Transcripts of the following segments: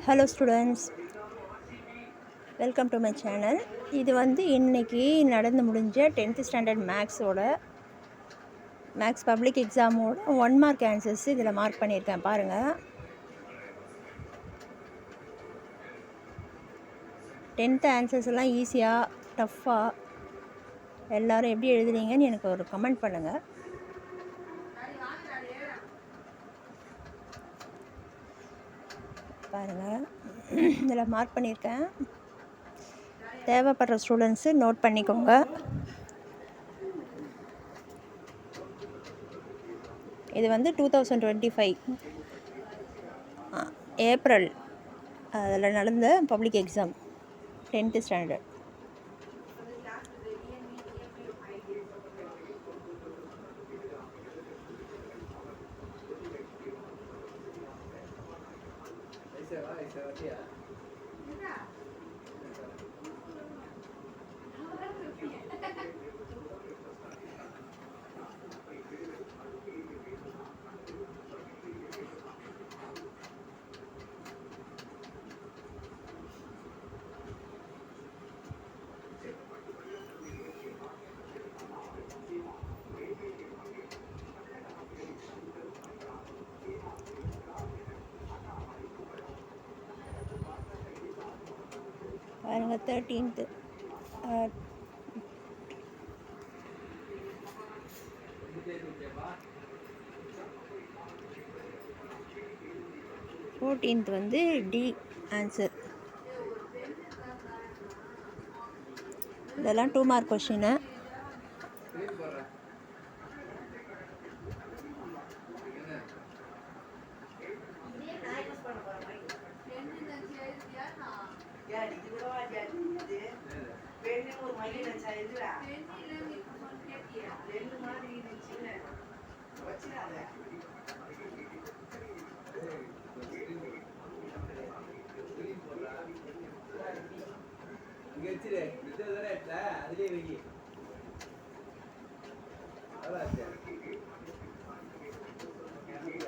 Hello students, welcome to my channel. இது இன்றைக்கி நடந்து முடிஞ்ச 10th ஸ்டாண்டர்ட் மேக்ஸ் பப்ளிக் எக்ஸாமோட 1 மார்க் ஆன்சர்ஸ் இதில் மார்க் பண்ணியிருக்கேன். பாருங்கள், 10th ஆன்சர்ஸ் எல்லாம் ஈஸியாக டஃப்பாக எல்லோரும் எப்படி எழுதுனீங்கன்னு எனக்கு ஒரு கமெண்ட் பண்ணுங்கள். பாருங்கள், இதில் மார்க் பண்ணியிருக்கேன். தேவைப்படுற ஸ்டூடெண்ட்ஸு நோட் பண்ணிக்கோங்க. இது 2025 ஏப்ரல் அதில் நடந்த பப்ளிக் எக்ஸாம் 10th ஸ்டாண்டர்ட். பாருங்க, 13th 14th டி ஆன்சர். இதெல்லாம் 2 மார்க் கொஷின்னு.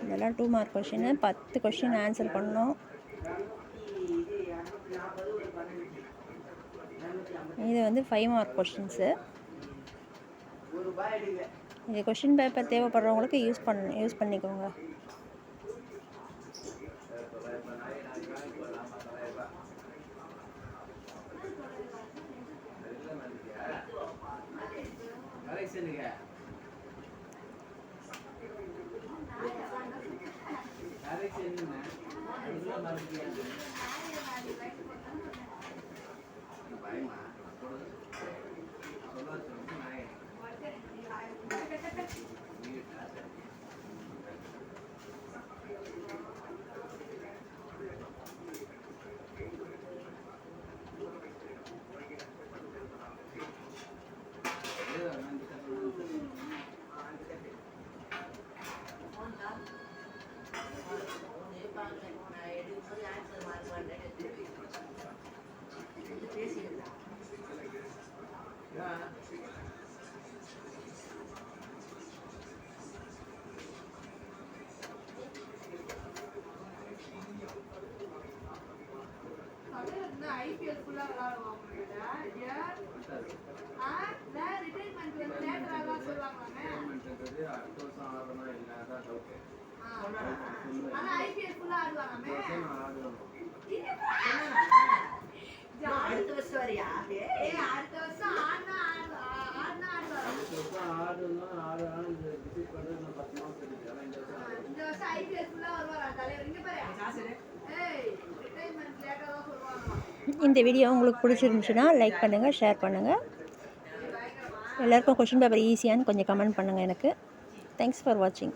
இதெல்லாம் 2 மார்க் கொஷின்னு. 10 கொஷின் ஆன்சர் பண்ணோம். இது 5 மார்க் கொஷின்ஸு. இது கொஷின் பேப்பர் தேவைப்படுறவங்களுக்கு யூஸ் பண்ணிக்கோங்க. இந்த வீடியோ உங்களுக்கு பிடிச்சிருந்துச்சுன்னா லைக் பண்ணுங்கள், ஷேர் பண்ணுங்கள். எல்லாருக்கும் கொஷின் பேப்பர் ஈஸியான்னு கொஞ்சம் கமெண்ட் பண்ணுங்கள் எனக்கு. தேங்க்ஸ் ஃபார் வாட்சிங்.